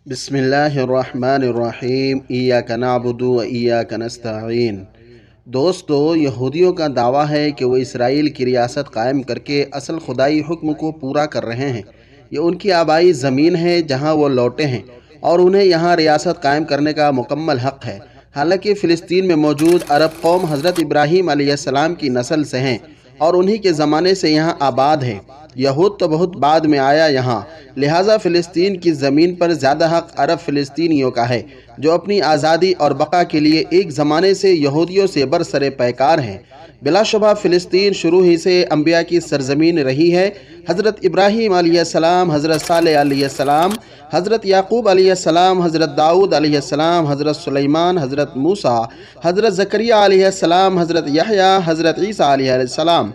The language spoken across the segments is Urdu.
بسم اللہ الرحمن الرحیم ایاک نعبد و ایاک نستعین۔ دوستو، یہودیوں کا دعویٰ ہے کہ وہ اسرائیل کی ریاست قائم کر کے اصل خدائی حکم کو پورا کر رہے ہیں۔ یہ ان کی آبائی زمین ہے جہاں وہ لوٹے ہیں اور انہیں یہاں ریاست قائم کرنے کا مکمل حق ہے۔ حالانکہ فلسطین میں موجود عرب قوم حضرت ابراہیم علیہ السلام کی نسل سے ہیں اور انہی کے زمانے سے یہاں آباد ہے۔ یہود تو بہت بعد میں آیا یہاں، لہٰذا فلسطین کی زمین پر زیادہ حق عرب فلسطینیوں کا ہے، جو اپنی آزادی اور بقا کے لیے ایک زمانے سے یہودیوں سے برسر پیکار ہیں۔ بلا شبہ فلسطین شروع ہی سے انبیاء کی سرزمین رہی ہے۔ حضرت ابراہیم علیہ السلام، حضرت صالح علیہ السلام، حضرت یعقوب علیہ السلام، حضرت داؤد علیہ السلام، حضرت سلیمان، حضرت موسیٰ، حضرت زکریا علیہ السلام، حضرت یحییٰ، حضرت عیسیٰ علیہ السلام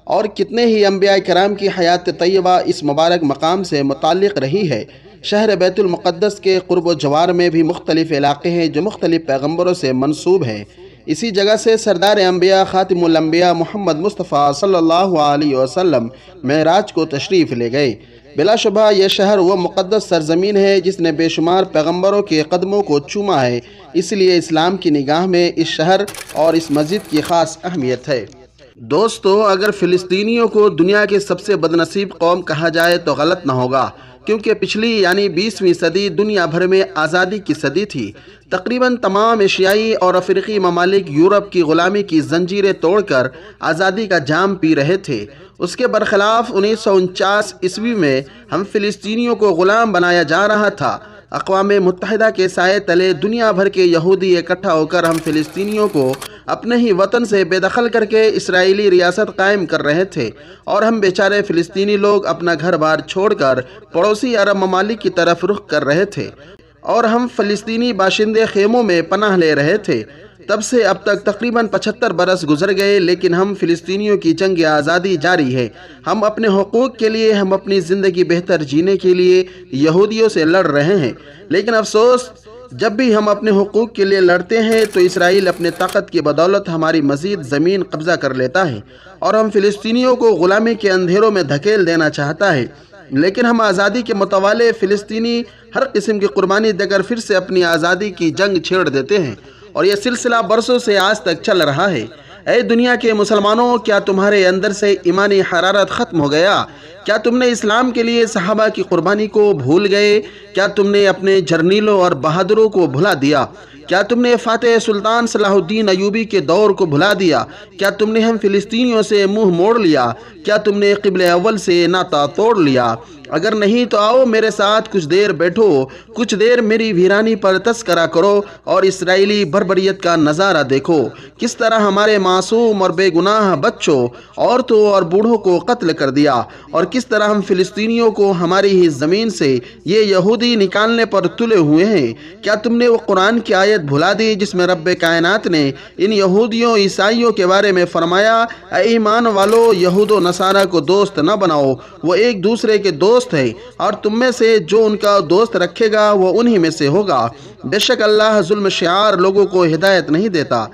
اور کتنے ہی انبیاء کرام کی حیات طیبہ اس مبارک مقام سے متعلق رہی ہے۔ شہر بیت المقدس کے قرب و جوار میں بھی مختلف علاقے ہیں جو مختلف پیغمبروں سے منسوب ہیں۔ اسی جگہ سے سردار انبیاء خاتم الانبیاء محمد مصطفیٰ صلی اللہ علیہ وسلم معراج کو تشریف لے گئے۔ بلا شبہ یہ شہر وہ مقدس سرزمین ہے جس نے بے شمار پیغمبروں کے قدموں کو چوما ہے، اس لیے اسلام کی نگاہ میں اس شہر اور اس مسجد کی خاص اہمیت ہے۔ دوستو، اگر فلسطینیوں کو دنیا کے سب سے بدنصیب قوم کہا جائے تو غلط نہ ہوگا، کیونکہ پچھلی یعنی 20ویں صدی دنیا بھر میں آزادی کی صدی تھی۔ تقریباً تمام ایشیائی اور افریقی ممالک یورپ کی غلامی کی زنجیریں توڑ کر آزادی کا جام پی رہے تھے۔ اس کے برخلاف 1949 عیسوی میں ہم فلسطینیوں کو غلام بنایا جا رہا تھا۔ اقوام متحدہ کے سائے تلے دنیا بھر کے یہودی اکٹھا ہو کر ہم فلسطینیوں کو اپنے ہی وطن سے بے دخل کر کے اسرائیلی ریاست قائم کر رہے تھے، اور ہم بیچارے فلسطینی لوگ اپنا گھر بار چھوڑ کر پڑوسی عرب ممالک کی طرف رخ کر رہے تھے، اور ہم فلسطینی باشندے خیموں میں پناہ لے رہے تھے۔ تب سے اب تک تقریباً 75 برس گزر گئے، لیکن ہم فلسطینیوں کی جنگ آزادی جاری ہے۔ ہم اپنے حقوق کے لیے، ہم اپنی زندگی بہتر جینے کے لیے یہودیوں سے لڑ رہے ہیں، لیکن افسوس، جب بھی ہم اپنے حقوق کے لیے لڑتے ہیں تو اسرائیل اپنے طاقت کی بدولت ہماری مزید زمین قبضہ کر لیتا ہے اور ہم فلسطینیوں کو غلامی کے اندھیروں میں دھکیل دینا چاہتا ہے۔ لیکن ہم آزادی کے متوالے فلسطینی ہر قسم کی قربانی دے کر پھر سے اپنی آزادی کی جنگ چھیڑ دیتے ہیں، اور یہ سلسلہ برسوں سے آج تک چل رہا ہے۔ اے دنیا کے مسلمانوں، کیا تمہارے اندر سے ایمانی حرارت ختم ہو گیا؟ کیا تم نے اسلام کے لیے صحابہ کی قربانی کو بھول گئے؟ کیا تم نے اپنے جرنیلوں اور بہادروں کو بھلا دیا؟ کیا تم نے فاتح سلطان صلاح الدین ایوبی کے دور کو بھلا دیا؟ کیا تم نے ہم فلسطینیوں سے منہ موڑ لیا؟ کیا تم نے قبلہ اول سے ناطہ توڑ لیا؟ اگر نہیں تو آؤ میرے ساتھ کچھ دیر بیٹھو، کچھ دیر میری ویرانی پر تذکرہ کرو اور اسرائیلی بربریت کا نظارہ دیکھو، کس طرح ہمارے معصوم اور بے گناہ بچوں، عورتوں اور بوڑھوں کو قتل کر دیا، اور کس طرح ہم فلسطینیوں کو ہماری ہی زمین سے یہ یہودی نکالنے پر تلے ہوئے ہیں۔ کیا تم نے وہ قرآن کی آیت بھلا دی جس میں رب کائنات نے ان یہودیوں عیسائیوں کے بارے میں فرمایا، اے ایمان والو، یہود و نصارہ کو دوست نہ بناؤ، وہ ایک دوسرے کے دوست ہے، اور تم میں سے جو ان کا دوست رکھے گا وہ انہی میں سے ہوگا۔ بے شک اللہ ظلم شعار لوگوں کو ہدایت نہیں دیتا۔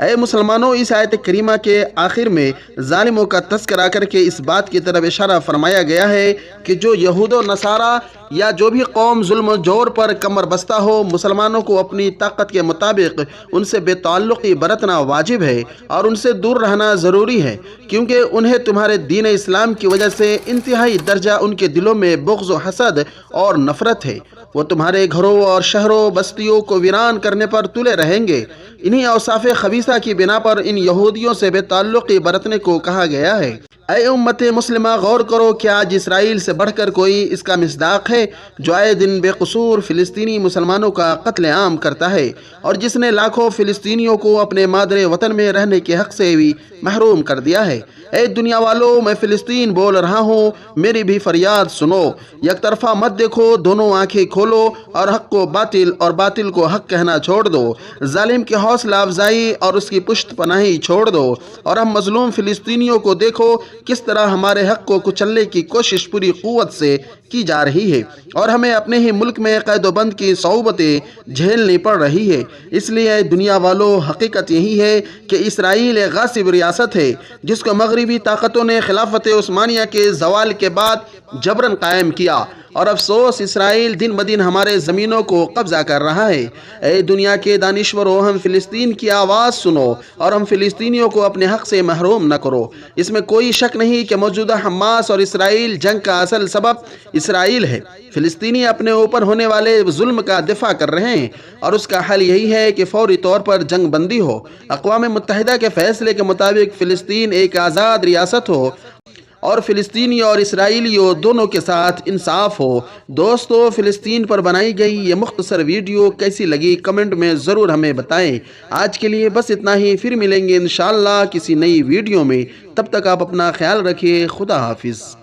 اے مسلمانوں، اس آیت کریمہ کے آخر میں ظالموں کا تذکرہ کر کے اس بات کی طرف اشارہ فرمایا گیا ہے کہ جو یہود و نصارہ یا جو بھی قوم ظلم و جور پر کمر بستہ ہو، مسلمانوں کو اپنی طاقت کے مطابق ان سے بے تعلقی برتنا واجب ہے اور ان سے دور رہنا ضروری ہے، کیونکہ انہیں تمہارے دین اسلام کی وجہ سے انتہائی درجہ ان کے دلوں میں بغض و حسد اور نفرت ہے۔ وہ تمہارے گھروں اور شہروں بستیوں کو ویران کرنے پر تلے رہیں گے۔ انہی اوصاف خبیثہ کی بنا پر ان یہودیوں سے بے تعلقی برتنے کو کہا گیا ہے۔ اے امت مسلمہ، غور کرو، کیا آج اسرائیل سے بڑھ کر کوئی اس کا مصداق ہے جو آئے دن بے قصور فلسطینی مسلمانوں کا قتل عام کرتا ہے، اور جس نے لاکھوں فلسطینیوں کو اپنے مادر وطن میں رہنے کے حق سے بھی محروم کر دیا ہے؟ اے دنیا والو، میں فلسطین بول رہا ہوں، میری بھی فریاد سنو۔ یک طرفہ مت دیکھو، دونوں آنکھیں کھولو اور حق کو باطل اور باطل کو حق کہنا چھوڑ دو۔ ظالم کی حوصلہ افزائی اور اس کی پشت پناہی چھوڑ دو، اور ہم مظلوم فلسطینیوں کو دیکھو کس طرح ہمارے حق کو کچلنے کی کوشش پوری قوت سے کی جا رہی ہے، اور ہمیں اپنے ہی ملک میں قید و بند کی صعوبتیں جھیلنی پڑ رہی ہے۔ اس لیے دنیا والو، حقیقت یہی ہے کہ اسرائیل ایک غاصب ریاست ہے جس کو مغربی طاقتوں نے خلافت عثمانیہ کے زوال کے بعد جبراً قائم کیا، اور افسوس اسرائیل دن بدن ہمارے زمینوں کو قبضہ کر رہا ہے۔ اے دنیا کے دانشوروں، ہم فلسطین کی آواز سنو اور ہم فلسطینیوں کو اپنے حق سے محروم نہ کرو۔ اس میں کوئی شک نہیں کہ موجودہ حماس اور اسرائیل جنگ کا اصل سبب اسرائیل ہے۔ فلسطینی اپنے اوپر ہونے والے ظلم کا دفاع کر رہے ہیں اور اس کا حل یہی ہے کہ فوری طور پر جنگ بندی ہو، اقوام متحدہ کے فیصلے کے مطابق فلسطین ایک آزاد ریاست ہو اور فلسطینی اور اسرائیلیوں دونوں کے ساتھ انصاف ہو۔ دوستو، فلسطین پر بنائی گئی یہ مختصر ویڈیو کیسی لگی کمنٹ میں ضرور ہمیں بتائیں۔ آج کے لیے بس اتنا ہی، پھر ملیں گے انشاءاللہ کسی نئی ویڈیو میں۔ تب تک آپ اپنا خیال رکھیے۔ خدا حافظ۔